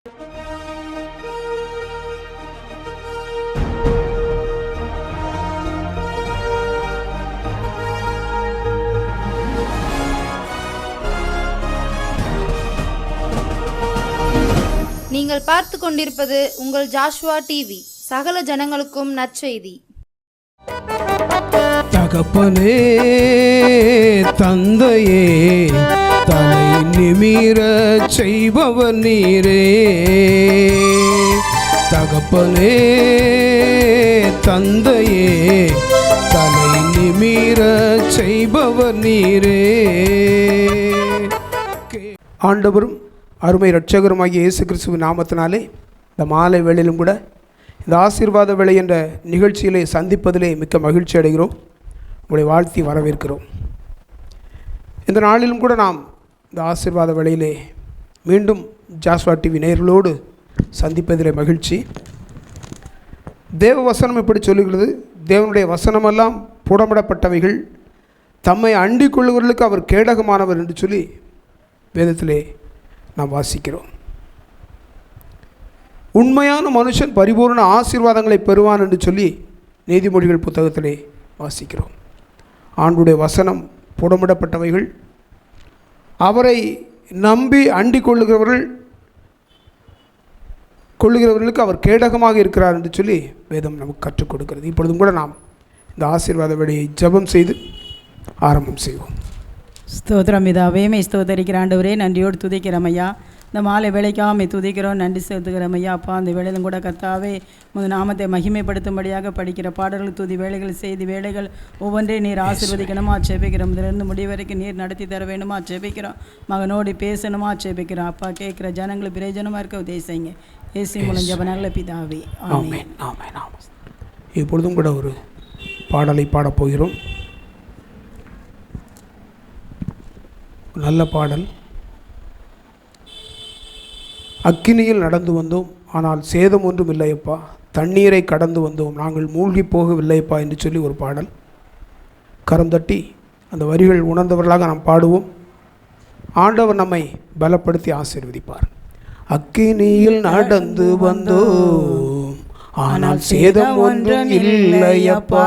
நீங்கள் பார்த்து கொண்டிருப்பது உங்கள் ஜாஷ்வா டிவி. சகல ஜனங்களுக்கும் நற்செய்தி. தகப்பனே, தந்தையே, தலை நிமிர செய்பவர் நீரே. தகப்பனே, தந்தையே, தலை நிமிர செய்பவர் நீரே. ஆண்டவரும் அருமை இரட்சகருமாகிய இயேசு கிறிஸ்துவின் நாமத்தினாலே இந்த மாலை வேளையிலும் கூட இந்த ஆசீர்வாத வேளை என்ற நிகழ்ச்சியிலே சந்திப்பதிலே மிக்க மகிழ்ச்சி அடைகிறோம். உங்களை வாழ்த்தி வரவேற்கிறோம். இந்த நாளிலும் கூட நாம் இந்த ஆசீர்வாத வேளையிலே மீண்டும் ஜாஷ்வா டிவி நேயர்களோடு சந்திப்பதிலே மகிழ்ச்சி. தேவ வசனம் எப்படி சொல்லுகிறது? தேவனுடைய வசனமெல்லாம் புடமிடப்பட்டவைகள், தம்மை அண்டிக் கொள்ளுகிறவர்களுக்கு அவர் கேடகமானவர் என்று சொல்லி வேதத்திலே நாம் வாசிக்கிறோம். உண்மையான மனுஷன் பரிபூர்ண ஆசீர்வாதங்களை பெறுவான் என்று சொல்லி நீதிமொழிகள் புத்தகத்திலே வாசிக்கிறோம். ஆண்டுடைய வசனம் புடமிடப்பட்டவைகள், அவரை நம்பி அண்டிக் கொள்ளுகிறவர்களுக்கு அவர் கேடகமாக இருக்கிறார் என்று சொல்லி வேதம் நமக்கு கற்றுக் கொடுக்கிறது. இப்பொழுதும் கூட நாம் இந்த ஆசீர்வாத வேளையை ஜெபம் செய்து ஆரம்பம் செய்வோம். ஸ்தோத்திரம் பிதாவே, மே ஸ்தோத்தரிக்கிற ஆண்டவரே, நன்றியோடு துதிக்கிறோம் ஐயா. இந்த மாலை வேலைக்காக துதிக்கிறோம், நன்றி செலுத்துகிறோம் ஐயா. அப்பா, அந்த வேளையிலும் கூட கர்த்தாவே உமது நாமத்தை மகிமைப்படுத்தும்படியாக படிக்கிற பாடல்கள், துதி வேலைகள், செய்தி வேலைகள் ஒவ்வொன்றையும் நீர் ஆசீர்வதிக்கணுமா ஜெபிக்கிறோம். இதிலிருந்து முடிவு வரைக்கும் நீர் நடத்தி தர வேணுமா ஜெபிக்கிறோம். மகனோடி பேசணுமா ஜெபிக்கிறோம். அப்பா, கேட்குற ஜனங்களுக்கு பிரயோஜனமாக இருக்க உதவி செய்யுங்க. இயேசு மூலம் ஜெபனால பிதாவே, ஆமென். இப்பொழுதும் கூட ஒரு பாடலை பாடப்போகிறோம். நல்ல பாடல். அக்கினியில் நடந்து வந்தோம், ஆனால் சேதம் ஒன்றும் இல்லையப்பா. தண்ணீரை கடந்து வந்தோம், நாங்கள் மூழ்கி போகவில்லையப்பா என்று சொல்லி ஒரு பாடல். கரம் தட்டி அந்த வரிகள் உணர்ந்தவர்களாக நாம் பாடுவோம். ஆண்டவர் நம்மை பலப்படுத்தி ஆசீர்வதிப்பார். அக்கினியில் நடந்து வந்தோம், ஆனால் சேதம் ஒன்றும் இல்லையப்பா.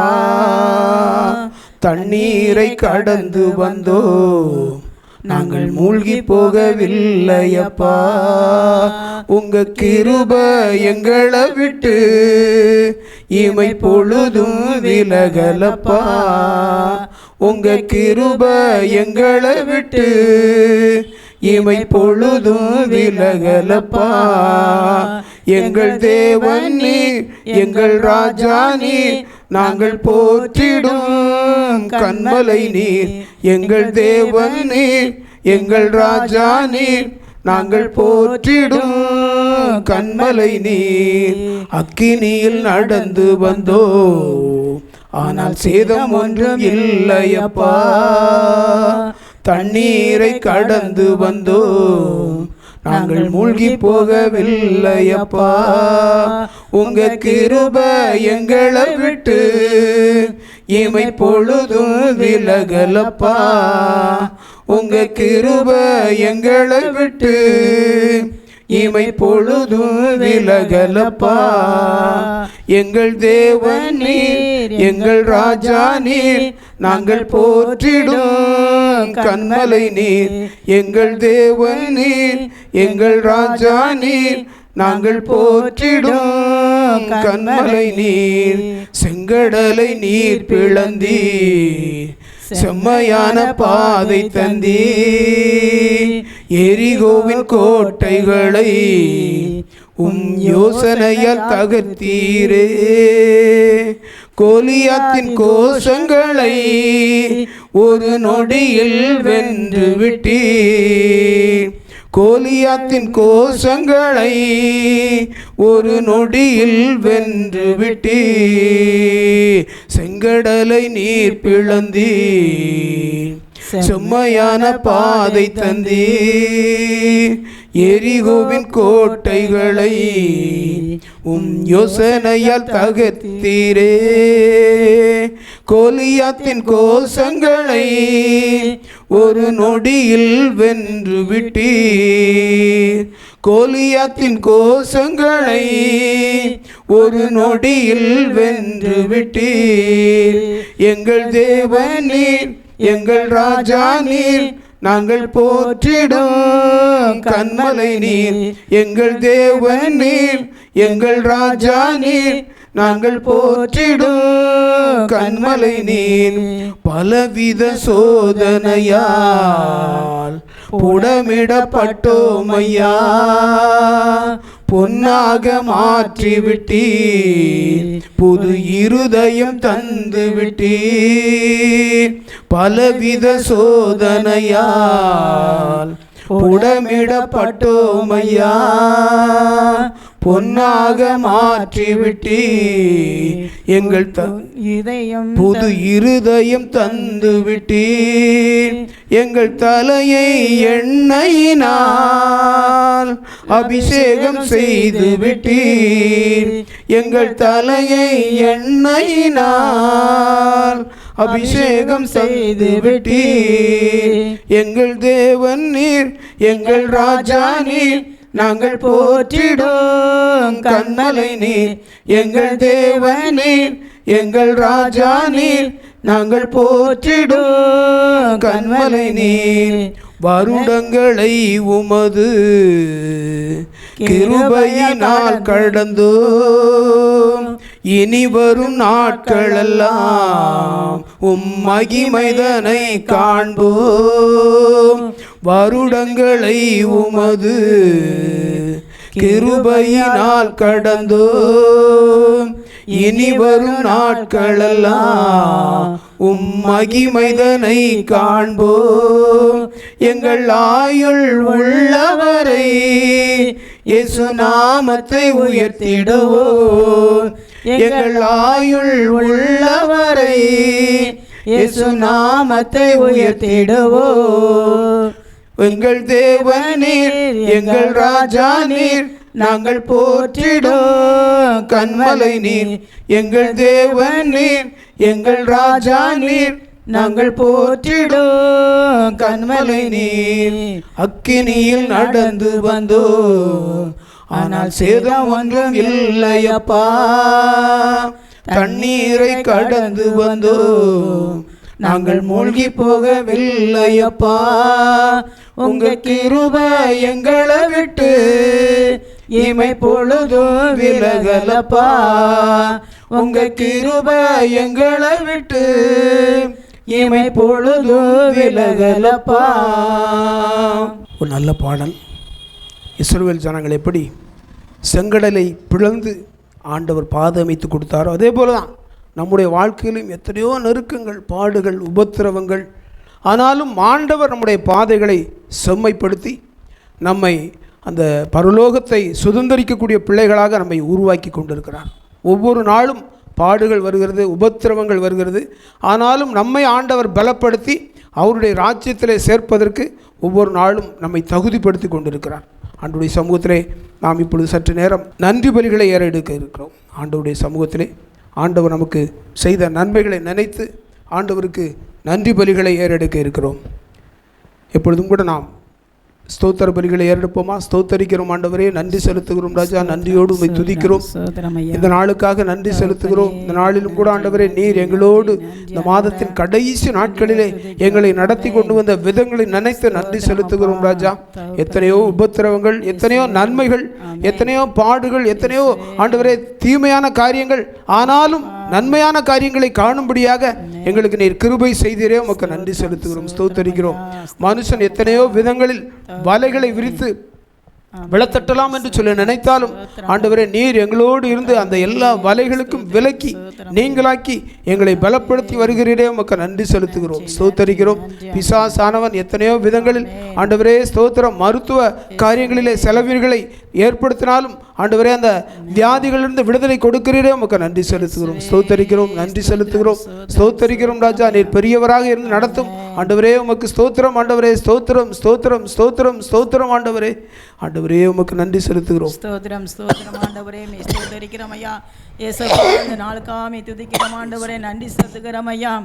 தண்ணீரை கடந்து வந்தோம், நாங்கள் மூழ்கி போகவில்லையப்பா. உங்க கிருபை எங்களை விட்டு இமை பொழுதும் விலகலப்பா. உங்க கிருபை எங்களை விட்டு இமை பொழுதும் விலகலப்பா. எங்கள் தேவன் நீர், எங்கள் ராஜா நீர், நாங்கள் போற்றிடும் கன்மலை நீர். எங்கள் தேவன் நீர், எங்கள் ராஜா நீர், நாங்கள் போற்றிடும் கன்மலை நீர். அக்கினியில் நடந்து வந்தோம், ஆனால் சேதம் ஒன்றும் இல்லையப்பா. தண்ணீரை கடந்து வந்தோம், நாங்கள் மூழ்கி போகவில்லையப்பா. உங்க கிருபை எங்களை விட்டு இமை பொழுதும் விலகலப்பா. உங்க கிருபை எங்களை விட்டு இமை பொழுதும் விலகலப்பா. எங்கள் தேவன் நீர், எங்கள் ராஜா நீர், நாங்கள் போற்றிடும் கன்மலை நீர். எங்கள் தேவன் நீர், எங்கள் ராஜா நீர், நாங்கள் போற்றிடும் கன்மலை நீர். செங்கடலை நீர் பிளந்தீர், செம்மையான பாதை தந்தீர். எரிகோவின் கோட்டைகளை யோசனையால் தகர்த்தீரே. கோலியாத்தின் கோஷங்களை ஒரு நொடியில் வென்று விட்டீர். கோலியாத்தின் கோஷங்களை ஒரு நொடியில் வென்று விட்டீர். செங்கடலை நீர் பிளந்தீர், செம்மையான பாதை தந்தீர். எரிகோவின் கோட்டைகளை யோசனையால் தகர்த்தீரே. கோலியாத்தின் கோஷங்களை ஒரு நொடியில் வென்று விட்டீர். கோலியாத்தின் கோஷங்களை ஒரு நொடியில் வென்று விட்டீர். எங்கள் தேவன் நீர், எங்கள் ராஜா நீர், நாங்கள் போற்றிடும் கன்மலை நீர். எங்கள் தேவன் நீர், எங்கள் ராஜா நீர், நாங்கள் போற்றிடும் கன்மலை நீர். பலவித சோதனையால் புடமிடப்பட்டோம் ஐயா, பொன்னாக மாற்றிவிட்டீர், புது இருதயம் தந்து விட்டீர். பலவித சோதனையால் புடமிடப்பட்டோம் ஐயா, பொன்னாக மாற்றிவிட்டீர். எங்கள் புது இருதயம் தந்து விட்டீர். எங்கள் தலையை எண்ணெயினால் அபிஷேகம் செய்து விட்டீர். எங்கள் தலையை எண்ணெயினால் அபிஷேகம் செய்து விட்டீர். எங்கள் தேவன் நீர், எங்கள் ராஜா நீர், நாங்கள் போற்றிடும் கன்மலை நீர். எங்கள் தேவன் நீர், எங்கள் ராஜா நீர், நாங்கள் போற்றிடும் கன்மலை நீர். வருடங்களை உமது கிருபையினால் கடந்தோம், இனி வரும் நாட்களெல்லாம் உம் மகிமைதனை காண்போம். வருடங்களை உமது கிருபையினால் கடந்தோம், இனி வரும் நாட்களெல்லாம் உம் மகிமைதனை காண்போம். எங்கள் ஆயுள் உள்ளவரை இயேசு நாமத்தை உயர்த்திடுவோம். எங்கள் ஆயுள் உள்ளவரை இயேசு நாமத்தை உயர்த்திடுவோம். எங்கள் தேவன் நீர், எங்கள் ராஜா நீர், நாங்கள் போற்றிடும் கன்மலை நீர். எங்கள் தேவன் நீர், எங்கள் ராஜா நீர், நாங்கள் போற்றிடும் கன்மலை நீர். அக்கினியில் நடந்து வந்தோம், ஆனால் சேதம் ஒன்றும் இல்லையப்பா. தண்ணீரை கடந்து வந்தோம், நாங்கள் மூழ்கி போகவில்லையப்பா. உங்க கிருபை எங்களை விட்டு இமை பொழுதும் விலகலப்பா. உங்க கிருபை எங்களை விட்டு இமை பொழுதும் விலகலப்பா. ஒரு நல்ல பாடல். இஸ்ரவேல் ஜனங்கள் எப்படி செங்கடலை பிளந்து ஆண்டவர் பாதமைத்து கொடுத்தாரோ அதே போல தான் நம்முடைய வாழ்க்கையிலும் எத்தனையோ நெருக்கங்கள், பாடுகள், உபத்திரவங்கள். ஆனாலும் ஆண்டவர் நம்முடைய பாதைகளை செம்மைப்படுத்தி நம்மை அந்த பரலோகத்தை சுதந்திரிக்கக்கூடிய பிள்ளைகளாக நம்மை உருவாக்கி கொண்டிருக்கிறார். ஒவ்வொரு நாளும் பாடுகள் வருகிறது, உபத்திரவங்கள் வருகிறது. ஆனாலும் நம்மை ஆண்டவர் பலப்படுத்தி அவருடைய ராஜ்யத்திலே சேர்ப்பதற்கு ஒவ்வொரு நாளும் நம்மை தகுதிப்படுத்தி கொண்டிருக்கிறார். ஆண்டவருடைய சமூகத்திலே நாம் இப்பொழுது சற்று நேரம் நன்றி பலிகளை ஏறெடுக்க இருக்கிறோம். ஆண்டவருடைய சமூகத்திலே ஆண்டவர் நமக்கு செய்த நன்மைகளை நினைத்து ஆண்டவருக்கு நன்றி பலிகளை ஏறெடுக்க இருக்கிறோம். எப்பொழுதும் கூட நாம் ஸ்தோத்திர பலிகளை ஏறெடுப்போமா? ஸ்தோத்தரிக்கிறோம் ஆண்டவரே, நன்றி செலுத்துகிறோம் ராஜா, நன்றியோடு உம்மை துதிக்கிறோம். இந்த நாளுக்காக நன்றி செலுத்துகிறோம். இந்த நாளிலும் கூட ஆண்டவரே, நீர் எங்களோடு இந்த மாதத்தின் கடைசி நாட்களிலே எங்களை நடத்தி கொண்டு வந்த விதங்களை நினைத்து நன்றி செலுத்துகிறோம் ராஜா. எத்தனையோ உபத்திரவங்கள், எத்தனையோ நன்மைகள், எத்தனையோ பாடுகள், எத்தனையோ ஆண்டவரே தீமையான காரியங்கள், ஆனாலும் நன்மையான காரியங்களை காணும்படியாக எங்களுக்கு நீர் கிருபை செய்தீரே, உமக்கு நன்றி செலுத்துகிறோம், ஸ்தோத்தரிக்கிறோம். மனுஷன் எத்தனையோ விதங்களில் வலைகளை விரித்து விழத்தட்டலாம் என்று சொல்லி நினைத்தாலும் ஆண்டவரே, நீர் எங்களோடு இருந்து அந்த எல்லா வலைகளுக்கும் விலக்கி நீங்களாக்கி எங்களை பலப்படுத்தி வருகிறீரே, உமக்கு நன்றி செலுத்துகிறோம், ஸ்தோத்தரிக்கிறோம். பிசாசானவன் எத்தனையோ விதங்களில் ஆண்டவரே ஸ்தோத்திரம் மருத்துவ காரியங்களிலே செலவீடுகளை ஏற்படுத்தினாலும் ஆண்டவரே அந்த வியாதிகளிலிருந்து விடுதலை கொடுக்கிறீரே உமக்கு நன்றி செலுத்துகிறோம், ஸ்தோத்தரிக்கிறோம், நன்றி செலுத்துகிறோம், ஸ்தோத்தரிக்கிறோம். ராஜா நீர் பெரியவராக இருந்து நடத்தும் ஆண்டவரே உமக்கு ஸ்தோத்திரம். ஆண்டவரே ஸ்தோத்திரம், ஸ்தோத்திரம், ஸ்தோத்திரம், ஸ்தோத்திரம். ஆண்டவரே, ஆண்டவரே உமக்கு நன்றி செலுத்துகிறோம். ஸ்தோத்திரம், ஸ்தோத்திரம் ஆண்டவரே, மே ஸ்தோத்தரிக்கிறோம் ஐயா. இயேசுவே இந்த நாளுக்காக துதிக்கிறோம் ஆண்டவரே, நன்றி செலுத்துகிறோம் ஐயா.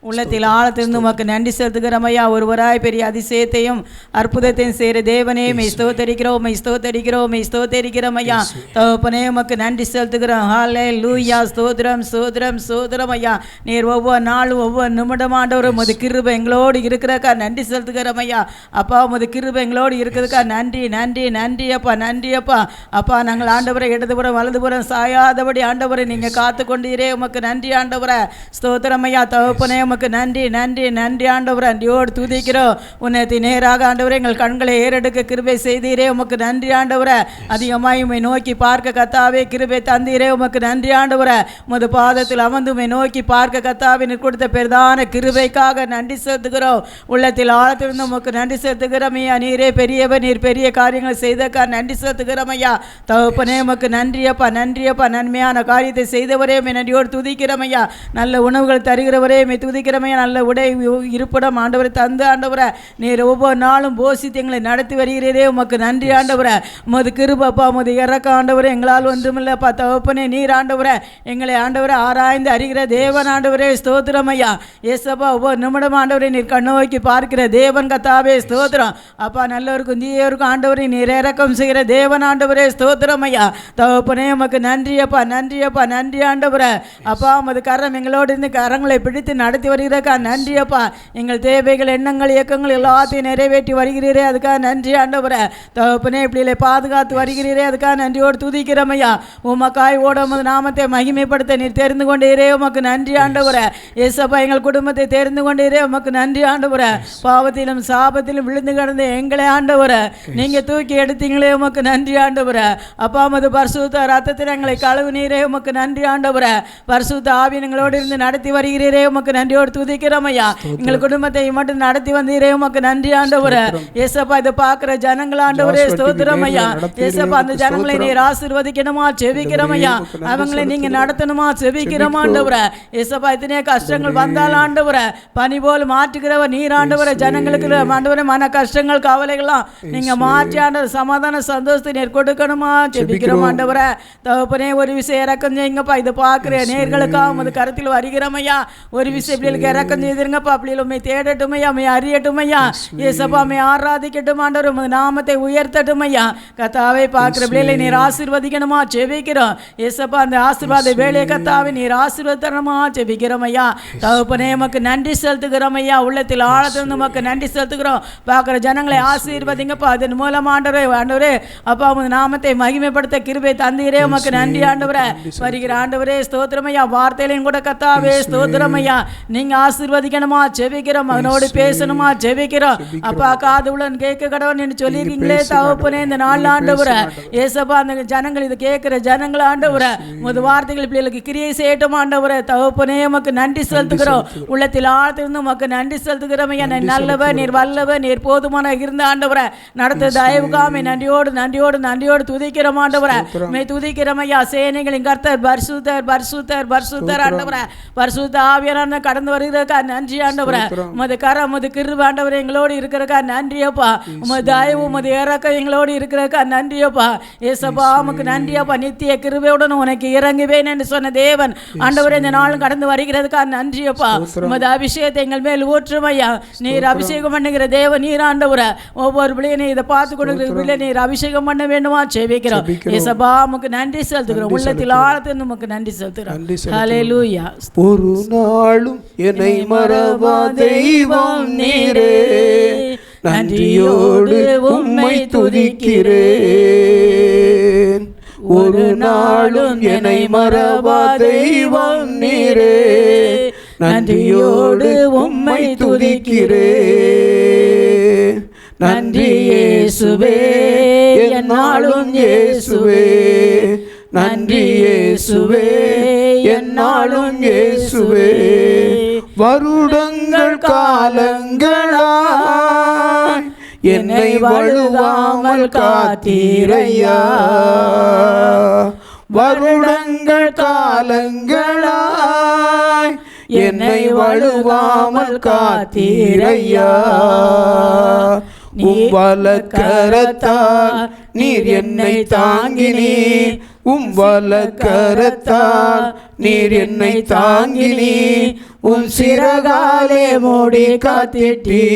உள்ளத்தில் ஆழத்திலிருந்து உமக்கு நன்றி செலுத்துகிறோம் ஐயா. ஒருவராய் பெரிய அதிசயத்தையும் அற்புதத்தையும் செய்கிற தேவனே மே ஸ்தோத்தரிக்கிறோம், மே ஸ்தோத்தரிக்கிறோம், மே ஸ்தோத்தரிக்கிறோம் ஐயா. தகப்பனே உமக்கு நன்றி செலுத்துகிறோம். ஹல்லேலூயா. ஸ்தோத்திரம், ஸ்தோத்திரம், ஸ்தோத்திரம் ஐயா. நீர் ஒவ்வொரு நாளும் ஒவ்வொரு நிமிடம் ஆண்டவரும் உமது கிருபை எங்களோடு இருக்கிறக்கா நன்றி செலுத்துகிறோம் ஐயா. அப்பா உமது கிருபை எங்களோடு இருக்கிறதுக்கா நன்றி, நன்றி, நன்றி அப்பா, நன்றி அப்பா. அப்பா நாங்கள் ஆண்டவரை இடதுபுறம் வலதுபுறம் சாயாதபடி ஆண்டவரை நீங்கள் காத்து கொண்டீரே உமக்கு நன்றி ஆண்டவரை. ஸ்தோத்திரம் ஐயா. தகப்பனே உமக்கு நன்றி, நன்றி, நன்றி ஆண்டவரை. நன்றியோடு துதிக்கிறோம். உன்னதி நேராக ஆண்டவரை எங்கள் கண்களை ஏறெடுக்க கிருபை செய்தீரே உமக்கு நன்றி ஆண்டவரை. அதிகமாய் உம்மை நோக்கி பார்க்க கத்தாவே கிருபை தந்தீரே உமக்கு நன்றி ஆண்டவரை. உமது பாதத்தில் அமர்ந்து உம்மை நோக்கி பார்க்க கத்தாவே நீர் கொடுத்த பெரிதான கிருபைக்காக நன்றி செலுத்துகிறோம். உள்ளத்தில் ஆழத்திலிருந்து உமக்கு நன்றி செலுத்துகிறோம் ஐயா. நீரே பெரியவர், நீர் பெரிய காரியங்களை செய்தக்கா நன்றி செலுத்துகிறோம் ஐயா. தகப்பனே உமக்கு நன்றியப்பா, நன்றியப்பா. நன்மையான காரியத்தை செய்தவரே உம்மை நன்றியோடு துதிக்கிறோம் ஐயா. நல்ல உணவுகள் தருகிறவரே உம்மை துதிக்கிறோம் ஐயா. நல்ல உடை இருப்பிடம் ஆண்டவரை தந்து ஆண்டவரை நீர் ஒவ்வொரு நாளும் போஷித்து எங்களை நடத்தி வருகிறீரே உமக்கு நன்றி ஆண்டவரை. உமது கிருபப்பா, உமது இறக்க ஆண்டவரை எங்களால் ஒன்றுமில்லைப்பா. தகப்பனே நீர் ஆண்டவரை எங்களை ஆண்டவரை ஆராய்ந்து அறிகிற தேவன் ஆண்டவரே. ஸ்தோத்திரம் ஐயா. ஏசப்பா ஒவ்வொரு நிமிடம் ஆண்டவரை நீர் கண்ணோக்கி பார்க்கிற தேவன் கத்தாவே. ஸ்தோத்திரம் அப்பா. நல்லவருக்கும் தீயவருக்கும் ஆண்டவரை நீர் இறக்கம் செய்கிற தேவன் ஆண்டவரே. ஸ்தோத்திரம் ஐயா. தகப்பனே உமக்கு நன்றியப்பா, நன்றியப்பா, நன்றி ஆண்டவரை. அப்பா உமது கரம் எங்களோடு இருந்து கரங்களை பிடித்து நடத்தி வருகிறக்கா நன்றியப்பா. எங்கள் தேவைகள், எண்ணங்கள், இயக்கங்கள் எல்லாத்தையும் நிறைவேற்றி வருகிறீரே அதுக்காக நன்றி ஆண்டவரை. தகப்பனே இப்படியிலே பாதுகாத்து வருகிறீரே அதுக்காக நன்றியோடு துதிக்கிறோம் ஐயா. உமக்காய் ஓட உமது நாமத்தை மகிமைப்படுத்த நீர் தெரிந்து கொண்டீரே உமக்கு நன்றி ஆண்டவரை. ஏசப்பா எங்கள் குடும்பத்தை தெரிந்து கொண்டீரே உமக்கு நன்றி ஆண்டவரை. பாவத்திலும் சாபத்திலும் விழுந்து கிடந்த எங்களை ஆண்டவரை நீங்கள் தூக்கி எடுத்தீங்களே உமக்கு நன்றி ஆண்டவரை. அப்பா உமது பரிசுத்த ரத்தத்தில் எங்களை கழுவுனீரே உமக்கு நன்றி ஆண்டவரை. பரிசுத்த ஆவியின் எங்களோடு இருந்து நடத்தி வருகிறீரே உமக்கு நன்றியோடு துதிக்கிறோம் ஐயா. எங்கள் குடும்பத்தை மட்டும் நடத்தி வந்தீரே உமக்கு நன்றி ஆண்டவரே. ஏசப்பா இதை பார்க்கிற ஜனங்கள் ஆண்டவரே. ஸ்தோத்திரம் ஐயா. ஏசப்பா அந்த ஜனங்களை நீர் ஆசீர்வதிக்கணுமா செபிக்கிறோம் ஐயா. அவங்களை நீங்க நடத்தணுமா செபிக்கிறோம் ஆண்டவரே. ஏசப்பா இத்தனைய கஷ்டங்கள் வந்தால் ஆண்டவரே பனி போல் மாற்றுகிறவர் நீர் ஆண்டவரே. ஜனங்களுக்கு ஆண்டவரே மன கஷ்டங்கள் கவலைகள்லாம் நீங்க மாற்றி ஆண்டவர் சமாதான சந்தோஷத்தை நீர் கொடுக்கணுமா செபிக்கிறோம் ஆண்டவரே. தகப்பனே ஒரு விஷயம் இறக்கம் செய்யுங்கப்பா. இதை பார்க்கிற நேர்களுக்காக உமது கருத்தில் வருகிறோம் ஐயா. ஒரு விஷயம் பிள்ளைகளுக்கு இறக்கம் செய்திருங்கப்பா. பிள்ளைகள் உண்மை தேடட்டும் ஐயா, உண்மை அறியட்டும் ஐயா. ஏசப்பா உண்மை ஆராதிக்கட்டும் ஆண்டவர். உமது நாமத்தை உயர்த்தட்டும் ஐயா. கத்தாவை பார்க்கிற பிள்ளைகளை நீர் ஆசீர்வதிக்கணுமா செபிக்கிறோம். ஏசப்பா அந்த ஆசீர்வாத வேலையை கத்தாவை நீர் ஆசீர்வதிக்கணுமா செபிக்கிறோம் ஐயா. தகப்பனே உமக்கு நன்றி செலுத்துகிறோம் ஐயா. உள்ளத்தில் ஆழத்திலிருந்து உமக்கு நன்றி செலுத்துகிறோம். பார்க்கிற ஜனங்களை ஆசீர்வதிங்கப்பா. அதன் மூலம் ஆண்டவரே ஆண்டவரே அப்பா உமது நாமத்தை மகிமைப்படுத்த கிருபை தந்தீரே உமக்கு நன்றி ஆண்டவரே. வருகிற ஆண்டவரே ஸ்தோத்திரம் ஐயா. வார்த்தையிலையும் கூட கத்தாவே ஸ்தோத்திரம் ஐயா. நீங்க ஆசீர்வதிக்கணுமா ஜெபிக்கிறோம். அவனோடு பேசணுமா ஜெபிக்கிறோம். அப்பா காது உடன் கேட்க கடவுள் என்று சொல்லியிருக்கீங்களே தகப்பனே. இந்த நாள் ஆண்டவரை ஏசப்பா அந்த ஜனங்கள் இதை கேட்கிற ஜனங்கள் ஆண்டவரை உமது வார்த்தைகள் பிள்ளைகளுக்கு கிரியை செய்யட்டும் ஆண்டவரை. தகப்பனே உமக்கு நன்றி செலுத்துகிறோம். உள்ளத்தில் ஆழ்த்திருந்து உமக்கு நன்றி செலுத்துகிறோம் ஐயா. நல்லவர், நீர் வல்லவர், நீர் போதுமான இருந்த ஆண்டவரை நடத்த தயவுக்காமை நன்றியோடு நன்றியோடு நன்றியோடு துதிக்கிறோம் ஆண்டவரை. மே துதிக்கிறோம் ஐயா. சேனைகளின் கர்த்தர் பரிசுத்தர் பரிசுத்தர் பரிசுத்தர் ஆண்டவரை. பரிசுத்த ஆவியான கடந்து வருகிறக்கா நன்றி ஆண்டவரை. உமது கரம் உமது கிருபை ஆண்டவரை எங்களோடு இருக்கிறக்கா நன்றியப்பா. உமது தயவு உமது இறக்கம் எங்களோடு இருக்கிறக்கா நன்றியப்பா. ஏசப்பா உமக்கு நன்றியப்பா. நித்திய கிருபையுடன் உனக்கு இறங்குவேன் என்று சொன்ன தேவன் ஆண்டவரை இந்த நாளும் கடந்து வருகிறதுக்கா நன்றியப்பா. உமது அபிஷேகத்தை எங்கள் மேல் ஊற்றும் ஐயா. நீர் அபிஷேகம் பண்ணுகிற தேவன் நீர் ஆண்டவரை. ஒவ்வொரு பிள்ளையை இதை பார்த்து கொடுக்கிற பிள்ளை நீர் அபிஷேகம் பண்ண வேண்டுமா செபிக்கிறோம். ஏசப்பா உமக்கு நன்றி செலுத்துகிறோம். உள்ளத்தில் ஆழத்தில் உமக்கு நன்றி செலுத்துகிறோம். ஹல்லேலூயா. ஒரு நாளும் என்னை மறவா தெய்வம் நீரே, நன்றியோடு உம்மை துதிக்கிறேன். ஒரு நாளும் என்னை மறவா தெய்வம் நீரே, நன்றியோடு உம்மை துதிக்கிறேன். நன்றி இயேசுவே, என்னாலும் இயேசுவே. நன்றி இயேசுவே, என்னாலும் இயேசுவே. வருடங்கள் காலங்களாய் என்னை வழுவாமல் காத்தீரையா. வருடங்கள் காலங்களாய் என்னை வழுவாமல் காத்தீரையா. வலக்கரத்தால் நீர் என்னை தாங்கினீர். வலக்கரத்தால் நீர் என்னை தாங்கினீர். சிறகாலே மூடி காத்திட்டீ.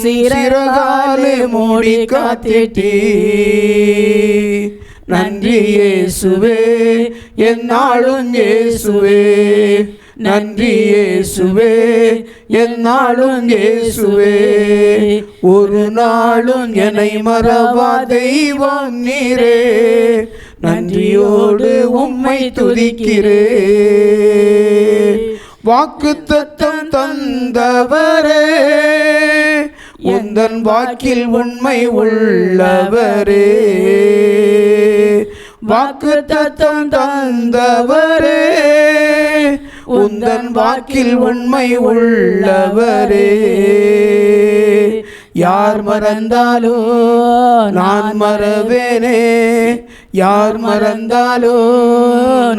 சிறகாலே மூடி காத்திட்டீ. நன்றி இயேசுவே, என்னாலும் இயேசுவே. நன்றி இயேசுவே, என்னாலும் இயேசுவே. ஒரு நாளும் என்னை மறவா தெய்வம் நீரே. நன்றியோடு உம்மை துதிக்கிறே. வாக்குத்தத்தம் தந்தவரே, உந்தன் வாக்கில் உண்மை உள்ளவரே. வாக்குத்தத்தம் தந்தவரே, உந்தன் வாக்கில் உண்மை உள்ளவரே. யார் மறந்தாலோ நான் மறவேனே. யார் மறந்தாலோ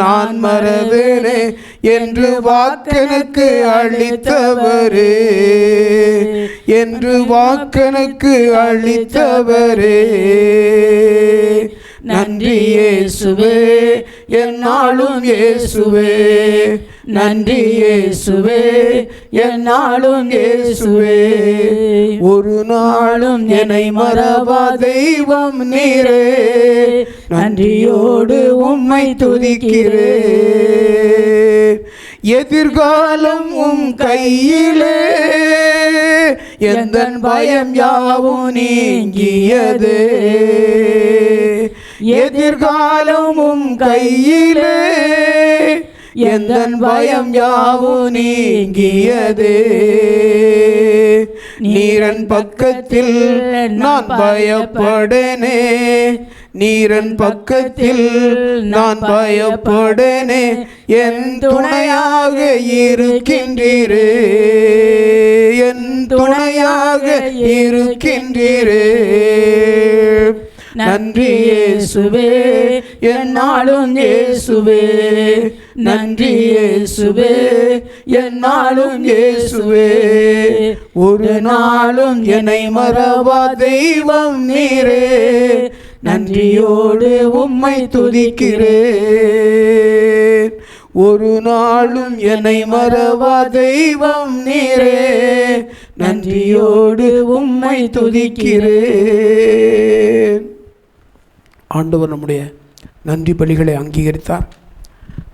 நான் மறவேனே என்று வாக்கனுக்கு அளித்தவரே. என்று வாக்கனுக்கு அளித்தவரே. நன்றி இயேசுவே, என்னாலும் இயேசுவே. நன்றி இயேசுவே, என்னாலும் இயேசுவே. ஒரு நாளும் என்னை மறவா தெய்வம் நீரே. நன்றியோடு உம்மை துதிக்கிறே. எதிர்காலம் உம் கையிலே, எந்தன் பயம் யாவும் நீங்கியதே. எதிர்காலம் உம் கையிலே, எந்தன் பயம் யாவும் நீங்கியதே. நீரன் பக்கத்தில் நான் பயப்படனே. நீரன் பக்கத்தில் நான் பயப்படனே. என் துணையாக இருக்கின்றீரே. என் துணையாக இருக்கின்றீரே. நன்றி இயேசுவே, என்னாலும் இயேசுவே. நன்றி இயேசுவே, என்னாலும் இயேசுவே. ஒரு நாளும் என்னை மறவா தெய்வம் நீரே. நன்றியோடு உம்மை துதிக்கிறேன். ஒரு நாளும் என்னை மறவா தெய்வம் நீரே. நன்றியோடு உம்மை துதிக்கிறேன். ஆண்டவர் நம்முடைய நன்றி பலிகளை அங்கீகரித்தார்.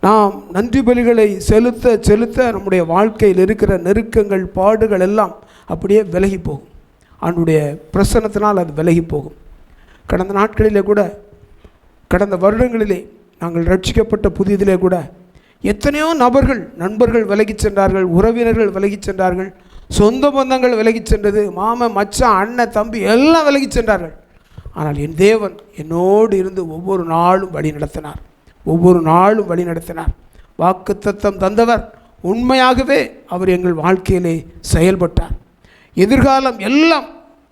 நாம் நன்றி பலிகளை செலுத்த செலுத்த நம்முடைய வாழ்க்கையில் இருக்கிற நெருக்கங்கள், பாடுகள் எல்லாம் அப்படியே விலகி போகும். ஆண்டுடைய பிரசன்னத்தினால் அது விலகி போகும். கடந்த நாட்களிலே கூட, கடந்த வருடங்களிலே நாங்கள் ரட்சிக்கப்பட்ட புதியதிலே கூட எத்தனையோ நபர்கள், நண்பர்கள் விலகிச் சென்றார்கள், உறவினர்கள் விலகிச் சென்றார்கள், சொந்த பந்தங்கள் விலகிச் சென்றது, மாமன், மச்சான், அண்ணன், தம்பி எல்லாம் விலகிச் சென்றார்கள். ஆனால் என் தேவன் என்னோடு இருந்து ஒவ்வொரு நாளும் வழி நடத்தினார். ஒவ்வொரு நாளும் வழி நடத்தினார். வாக்குத்தத்தம் தந்தவர் உண்மையாகவே அவர் எங்கள் வாழ்க்கையிலே செயல்பட்டார். எதிர்காலம் எல்லாம்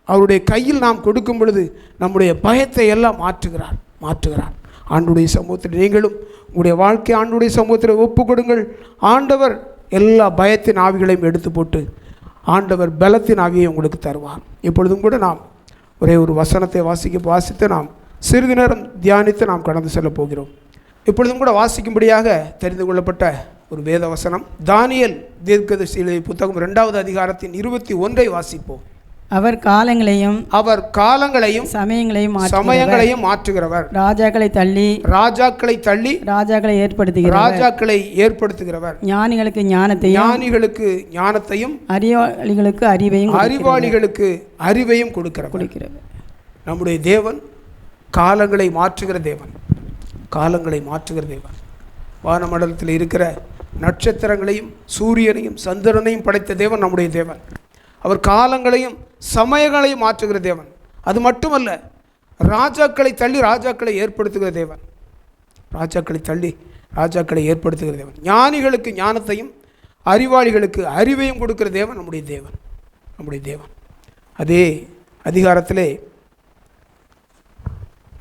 அவருடைய கையில் நாம் கொடுக்கும் பொழுது நம்முடைய பயத்தை எல்லாம் மாற்றுகிறார். ஆண்டுடைய சமூகத்தில் நீங்களும் உங்களுடைய வாழ்க்கை ஆண்டுடைய சமூகத்தில் ஒப்பு கொடுங்கள். ஆண்டவர் எல்லா பயத்தின் ஆவிகளையும் எடுத்து போட்டு ஆண்டவர் பலத்தின் ஆவியை உங்களுக்கு தருவார். இப்பொழுதும் கூட நாம் ஒரே ஒரு வசனத்தை வாசித்து நாம் சிறிது நேரம் தியானித்து நாம் கடந்து செல்ல போகிறோம். இப்பொழுதும் கூட வாசிக்கும்படியாக தெரிந்து கொள்ளப்பட்ட ஒரு வேத வசனம், தானியேல் தீர்க்கதரிசி புத்தகம் 2வது அதிகாரத்தின் 21 வாசிப்போம். அவர் காலங்களையும் சமயங்களையும் மாற்றுகிறவர். ராஜாக்களை தள்ளி ராஜாக்களை ஏற்படுத்துகிறவர். ஞானிகளுக்கு ஞானத்தையும் அறிவாளிகளுக்கு அறிவையும் கொடுக்கிறவர். நம்முடைய தேவன் காலங்களை மாற்றுகிற தேவன். வானமண்டலத்தில் இருக்கிற நட்சத்திரங்களையும் சூரியனையும் சந்திரனையும் படைத்த தேவன் நம்முடைய தேவன். அவர் காலங்களையும் சமயங்களையும் மாற்றுகிற தேவன். அது மட்டுமல்ல, ராஜாக்களை தள்ளி ராஜாக்களை ஏற்படுத்துகிற தேவன். ஞானிகளுக்கு ஞானத்தையும் அறிவாளிகளுக்கு அறிவையும் கொடுக்கிற தேவன் நம்முடைய தேவன். அதே அதிகாரத்திலே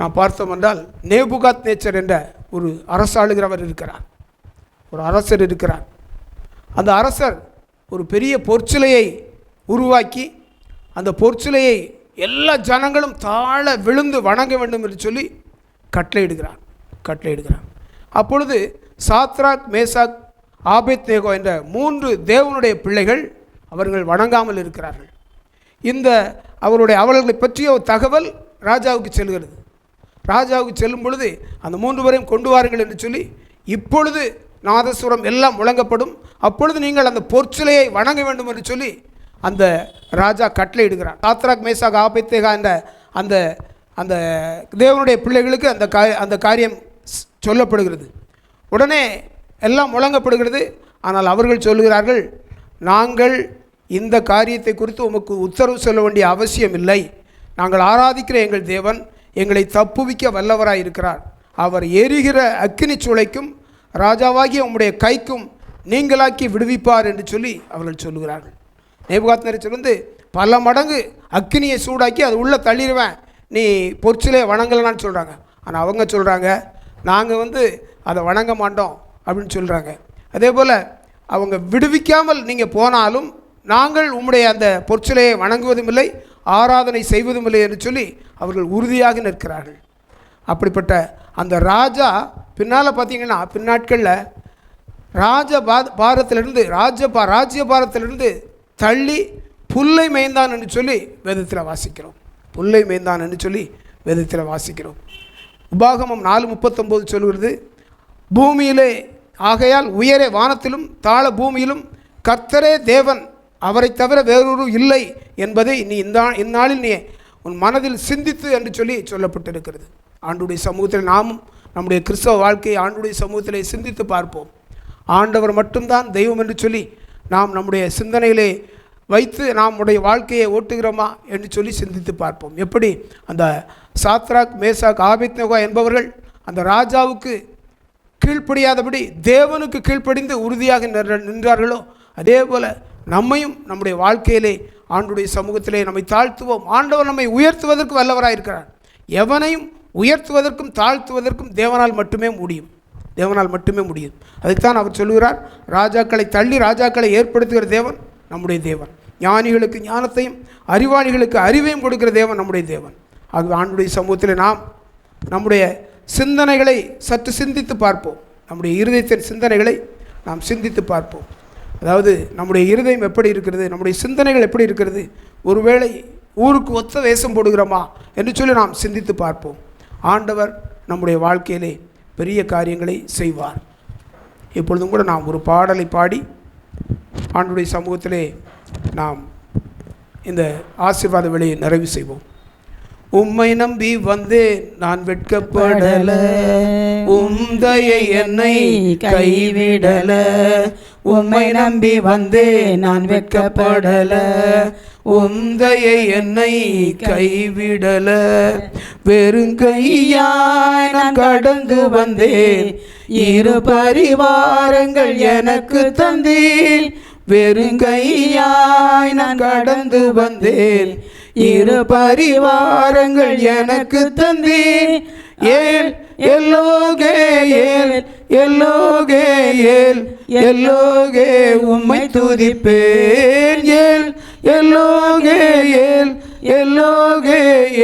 நாம் பார்த்தோம் என்றால் நேபுகாத் நேச்சர் என்ற ஒரு அரசாளுகிறவர் இருக்கிறார், ஒரு அரசர் இருக்கிறார். அந்த அரசர் ஒரு பெரிய பொற்சிலையை உருவாக்கி அந்த பொற்சிலையை எல்லா ஜனங்களும் தாழ விழுந்து வணங்க வேண்டும் என்று சொல்லி கட்டளையிடுகிறார். அப்பொழுது சாத்ராக், மேசாக், ஆபேத்நேகோ என்ற 3 தேவனுடைய பிள்ளைகள் அவர்கள் வணங்காமல் இருக்கிறார்கள். இந்த அவர்களை பற்றிய ஒரு தகவல் ராஜாவுக்கு செல்கிறது. ராஜாவுக்கு செல்லும் பொழுது அந்த 3 பேரையும் கொண்டு வாருங்கள் என்று சொல்லி, இப்பொழுது நாதசுரம் எல்லாம் முழங்கப்படும், அப்பொழுது நீங்கள் அந்த பொற்சிலையை வணங்க வேண்டும் என்று சொல்லி அந்த ராஜா கட்டளையிடுகிறார். சாத்ராக், மேசாக், ஆபேத்நேகோ என்ற அந்த அந்த தேவனுடைய பிள்ளைகளுக்கு அந்த காரியம் சொல்லப்படுகிறது. உடனே எல்லாம் முழங்கப்படுகிறது. ஆனால் அவர்கள் சொல்லுகிறார்கள், நாங்கள் இந்த காரியத்தை குறித்து உமக்கு உத்தரவு சொல்ல வேண்டிய அவசியம் இல்லை. நாங்கள் ஆராதிக்கிற எங்கள் தேவன் எங்களை தப்புவிக்க வல்லவராய் இருக்கிறார். அவர் எரிகிற அக்கினி சூளைக்கும் ராஜாவாகிய உம்முடைய கைக்கும் நீங்களாக்கி விடுவிப்பார் என்று சொல்லி அவர்கள் சொல்லுகிறார்கள். நேபுகாத்நேச்சர் வந்து பல மடங்கு அக்கினியை சூடாக்கி அது உள்ளே தள்ளிடுவேன், நீ பொற்சிலையை வணங்கலனான்னு சொல்கிறாங்க. ஆனால் அவங்க சொல்கிறாங்க, நாங்கள் அதை வணங்க மாட்டோம் அப்படின்னு சொல்கிறாங்க. அதே போல் அவங்க விடுவிக்காமல் நீங்கள் போனாலும் நாங்கள் உம்முடைய அந்த பொற்சிலையை வணங்குவதும் இல்லை, ஆராதனை செய்வதும் இல்லை என்று சொல்லி அவர்கள் உறுதியாக நிற்கிறார்கள். அப்படிப்பட்ட அந்த ராஜா பின்னால் பார்த்தீங்கன்னா பின்னாட்களில் ராஜ்யபாரத்திலிருந்து தள்ளி புல்லை மேய்ந்தான் என்று சொல்லி வேதத்தில் வாசிக்கிறோம். உபாகமம் 4:39 சொல்கிறது, பூமியிலே ஆகையால் உயரே வானத்திலும் தாழ பூமியிலும் கர்த்தரே தேவன், அவரை தவிர வேறொரு இல்லை என்பதை நீ இந்நாளில் நீ உன் மனதில் சிந்தித்து என்று சொல்லி சொல்லப்பட்டிருக்கிறது. ஆண்டுடைய சமூகத்தில் நாமும் நம்முடைய கிறிஸ்தவ வாழ்க்கையை ஆண்டுடைய சமூகத்திலே சிந்தித்து பார்ப்போம். ஆண்டவர் மட்டும்தான் தெய்வம் என்று சொல்லி நாம் நம்முடைய சிந்தனையிலே வைத்து நம்முடைய வாழ்க்கையை ஓட்டுகிறோமா என்று சொல்லி சிந்தித்து பார்ப்போம். எப்படி அந்த சாத்ராக், மேசாக், ஆபேத்நேகோ என்பவர்கள் அந்த ராஜாவுக்கு கீழ்ப்படியாதபடி தேவனுக்கு கீழ்ப்படிந்து உறுதியாக நின்றார்களோ, அதே போல் நம்மையும் நம்முடைய வாழ்க்கையிலே ஆண்டுடைய சமூகத்திலே நம்மை தாழ்த்துவோம். ஆண்டவர் நம்மை உயர்த்துவதற்கு வல்லவராக இருக்கிறார். எவனையும் உயர்த்துவதற்கும் தாழ்த்துவதற்கும் தேவனால் மட்டுமே முடியும். அதைத்தான் அவர் சொல்லுகிறார், ராஜாக்களை தள்ளி ராஜாக்களை ஏற்படுத்துகிற தேவன் நம்முடைய தேவன். ஞானிகளுக்கு ஞானத்தையும் அறிவாளிகளுக்கு அறிவையும் கொடுக்கிற தேவன் நம்முடைய தேவன். ஆகவே ஆண்டுடைய சமூகத்தில் நாம் நம்முடைய சிந்தனைகளை சற்று சிந்தித்து பார்ப்போம். நம்முடைய இருதயத்தின் சிந்தனைகளை நாம் சிந்தித்து பார்ப்போம். அதாவது நம்முடைய இருதயம் எப்படி இருக்கிறது, நம்முடைய சிந்தனைகள் எப்படி இருக்கிறது, ஒருவேளை ஊருக்கு ஒத்த வேஷம் போடுகிறோமா என்று சொல்லி நாம் சிந்தித்து பார்ப்போம். ஆண்டவர் நம்முடைய வாழ்க்கையிலே பெரிய காரியங்களை செய்வார். இப்பொழுதும் கூட நாம் ஒரு பாடலை பாடி ஆண்டுடைய சமூகத்திலே நாம் இந்த ஆசீர்வாத வேளையை நிறைவு செய்வோம். உம்மை நம்பி வந்தேன் நான் வெட்கப்படல, உம்தயை என்னை கைவிடல. உம்மை நம்பி வந்தேன் நான் வெட்கப்படல, உம்தயை என்னை கைவிடல. வெறுங்கையாய் நான் கடந்து வந்தேன், இரு பரிவாரங்கள் எனக்கு தந்தீர். வெறுங்கையாய் நான் கடந்து வந்தேன், இரு பரிவாரங்கள் எனக்கு தந்தீர். ஏல் எல்லோகே ஏல் எல்லோகே ஏல் எல்லோகே உம்மை துதிப்பேன். ஏல் எல்லோகே ஏல் எல்லோகே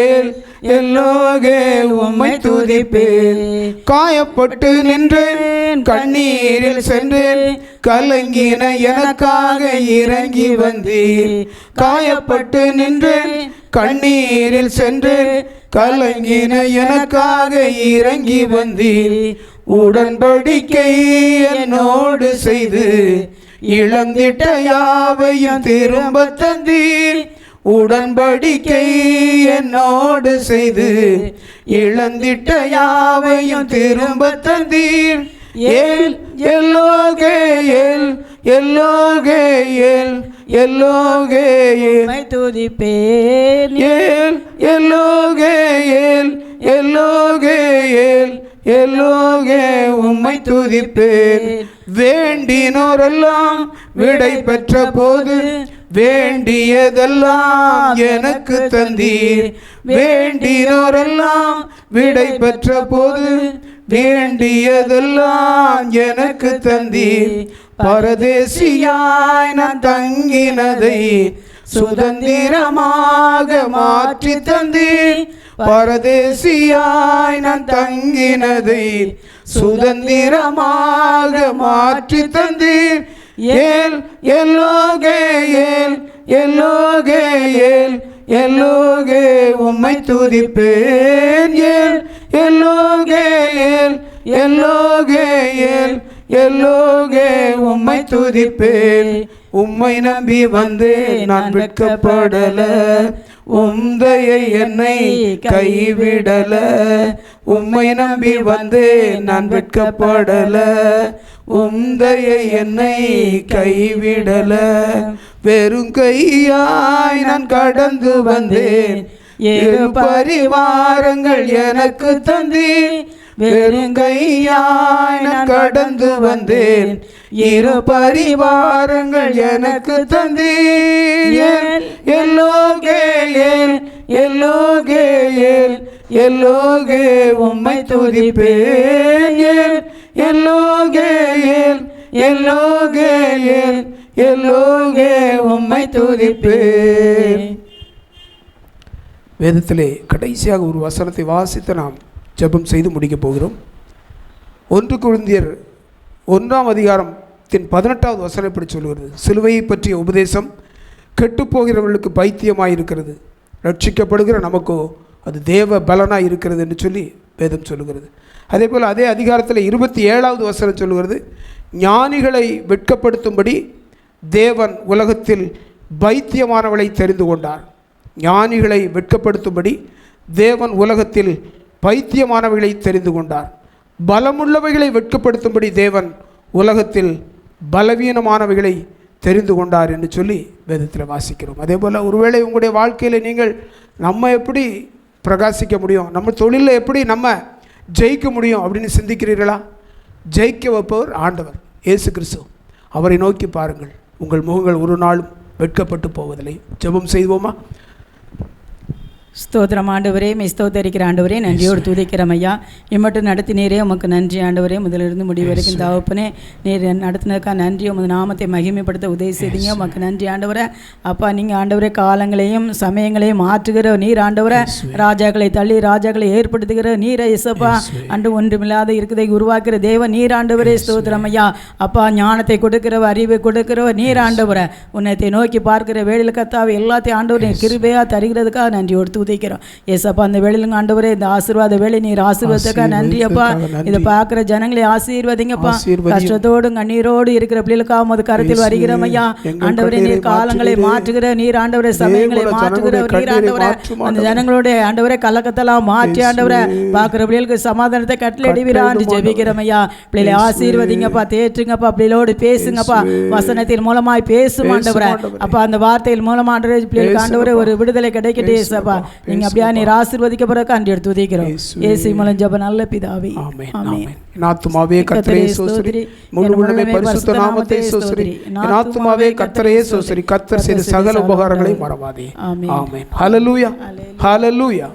ஏல் எல்லோகே உம்மை துதிப்பேன். காயப்பட்டு நின்றேன், கண்ணீரில் சென்றேன், கலங்கின எனக்காக இறங்கி வந்தீர். காயப்பட்டு நின்றேன், கண்ணீரில் சென்றேன், கலங்கின எனக்காக இறங்கி வந்தீர். உடன்படிக்கை என்னோடு செய்து இழந்திட்ட யாவையும் திரும்ப தந்தீர். உடன்படிக்கை என்னோடு செய்து இழந்திட்ட யாவையும் திரும்ப தந்தீர். ஏல் எல்லோகே ஏல் எல்லோகே ஏல் எல்லோகே உம்மை துதிப்பேன். ஏல் எல்லோகே ஏல் எல்லோகே ஏல் எல்லோகே உம்மை துதிப்பேன். வேண்டினோரெல்லாம் விடை பெற்ற போது வேண்டியதெல்லாம் எனக்கு தந்தீர். வேண்டினோரெல்லாம் விடை பெற்ற போது வேண்டியதெல்லாம் எனக்கு தந்தீர். பரதேசியாய் நான் தங்கினதை சுதந்திரமாக மாற்றி தந்தீர். பரதேசியாய் நான் தங்கினதை சுதந்திரமாக மாற்றி தந்தீர். ஏல் எல்லோகே ஏல் எல்லோகே ஏல் எல்லோகே உம்மை துதிப்பேன். ஏல் எல்லோகே ஏல் எல்லோகே ஏல் எல்லோகே உம்மை துதிப்பேன். உம்மை நம்பி வந்தேன் நான் வெட்கப்படல, உம்தயை என்னை கைவிடல. உம்மை நம்பி வந்தேன் நான் வெட்கப்படல, உம்தயை என்னை கைவிடல. வெறும் கையாய் நான் கடந்து வந்தேன், 7 பரிவாரங்கள் எனக்கு தந்தீர். வெறும் கையாய் நான் கடந்து வந்தேன், 2 பரிவாரங்கள் எனக்கு தந்தீர். எல்லோகே ஏல் எல்லோகே ஏல் எல்லோகே உம்மை துதிப்பேன். ஏல் எல்லோகே ஏல் எல்லோகே ஏல் எல்லோகே உம்மை துதிப்பேன். வேதத்திலே கடைசியாக ஒரு வசனத்தை வாசித்து நாம் ஜெபம் செய்து முடிக்கப் போகிறோம். 1 கொரிந்தியர் 1ஆம் அதிகாரத்தின் 18வது வசனம் இப்படி சொல்கிறது: சிலுவையை பற்றிய உபதேசம் கெட்டுப்போகிறவர்களுக்கு பைத்தியமாயிருக்கிறது, ரட்சிக்கப்படுகிற நமக்கோ அது தேவ பலனாக இருக்கிறது என்று சொல்லி வேதம் சொல்லுகிறது. அதே போல் அதே அதிகாரத்தில் 27வது வசனம் சொல்லுகிறது: ஞானிகளை வெட்கப்படுத்தும்படி தேவன் உலகத்தில் பைத்தியமானவளை தெரிந்து கொண்டார். ஞானிகளை வெட்கப்படுத்தும்படி தேவன் உலகத்தில் பைத்தியமானவைகளை தெரிந்து கொண்டார். பலமுள்ளவைகளை வெட்கப்படுத்தும்படி தேவன் உலகத்தில் பலவீனமானவைகளை தெரிந்து கொண்டார் என்று சொல்லி வேதத்தில் வாசிக்கிறோம். அதே போல் ஒருவேளை உங்களுடைய வாழ்க்கையில் நீங்கள் நம்ம எப்படி பிரகாசிக்க முடியும், நம்ம தொழிலில் எப்படி நம்ம ஜெயிக்க முடியும் அப்படின்னு சிந்திக்கிறீர்களா? ஜெயிக்க வைப்பவர் ஆண்டவர் இயேசு கிறிஸ்து. அவரை நோக்கி பாருங்கள், உங்கள் முகங்கள் ஒரு நாளும் வெட்கப்பட்டு போவதில்லை. ஜெபம் செய்வோமா? ஸ்தோத்திரம் ஆண்டவரே, ஸ்தோத்தரிக்கிற ஆண்டவரே, நன்றியோடு துதிக்கிறோம் ஐயா. இம்மட்டும் நடத்தினீரே உமக்கு நன்றி ஆண்டவரே. முதலிருந்து முடிவு வரைக்கும் தகப்பனே, நீர் நடத்தினதுக்கா நன்றி. உமது நாமத்தை மகிமைப்படுத்த உதவி செய்தீங்க, உமக்கு நன்றி ஆண்டவரே. அப்பா, நீங்கள் ஆண்டவரே காலங்களையும் சமயங்களையும் மாற்றுகிற நீர் ஆண்டவரை, ராஜாக்களை தள்ளி ராஜாக்களை ஏற்படுத்துகிற நீரை இசப்பா அன்று ஒன்றுமில்லாத இருக்கிறதை உருவாக்குற தேவ நீர் ஆண்டவரே. ஸ்தோத்திரம் ஐயா. அப்பா, ஞானத்தை கொடுக்கிறவர், அறிவை கொடுக்கிறவர் நீர் ஆண்டவரை. உன்னத்தை நோக்கி பார்க்கிற வேளையில் கத்தாவை எல்லாத்தையும் ஆண்டவரை கிருபையாக தருகிறதுக்காக நன்றியோடு உதைக்கிறோம் ஏசப்பா. அந்த வேளையிலுங்க ஆண்டவரே, இந்த ஆசீர்வாத வேளை நீர் ஆசீர்வாதத்துக்காக நன்றி அப்பா. இதை பார்க்குற ஜனங்களை ஆசீர்வதிங்கப்பா. கஷ்டத்தோடு கண்ணீரோடு இருக்கிற பிள்ளைகளுக்காக உமது கருத்தில் வருகிறோம் ஐயா. ஆண்டவரே, நீர் காலங்களை மாற்றுகிற நீர் ஆண்டவரே, சமயங்களை மாற்றுகிற நீர் ஆண்டவரே. அந்த ஜனங்களுடைய ஆண்டவரே கலக்கத்தெல்லாம் மாற்றி ஆண்டவரை பார்க்குற பிள்ளைகளுக்கு சமாதானத்தை கட்டளையிடுவீரான்னு ஜெபிக்கிறோம் ஐயா. பிள்ளைகளை ஆசீர்வதிங்கப்பா, தேற்றுங்கப்பா, பிள்ளைகளோடு பேசுங்கப்பா, வசனத்தின் மூலமாய் பேசும் ஆண்டவரை. அப்பா, அந்த வார்த்தையின் மூலமா பிள்ளைகளுக்கு ஆண்டவரே ஒரு விடுதலை கிடைக்கட்டே ஏசப்பா. நீங்க அப்படியே நீர் ஆசீர்வதிக்கப்படுறதுக்கு அன்றி எடுத்து உதைக்கிறோம். இயேசு மூலம் ஜெபம் நல்ல பிதாவே, ஆமென். என் ஆத்துமாவே கர்த்தரையே ஸ்தோத்திரி, முழு உள்ளமே பரிசுத்த நாமத்தை ஸ்தோத்திரி. என் ஆத்துமாவே கர்த்தரையே ஸ்தோத்திரி, கர்த்தர் செய்த சகல உபகாரங்களை மறவாதே. ஆமென். ஹல்லேலூயா, ஹல்லேலூயா.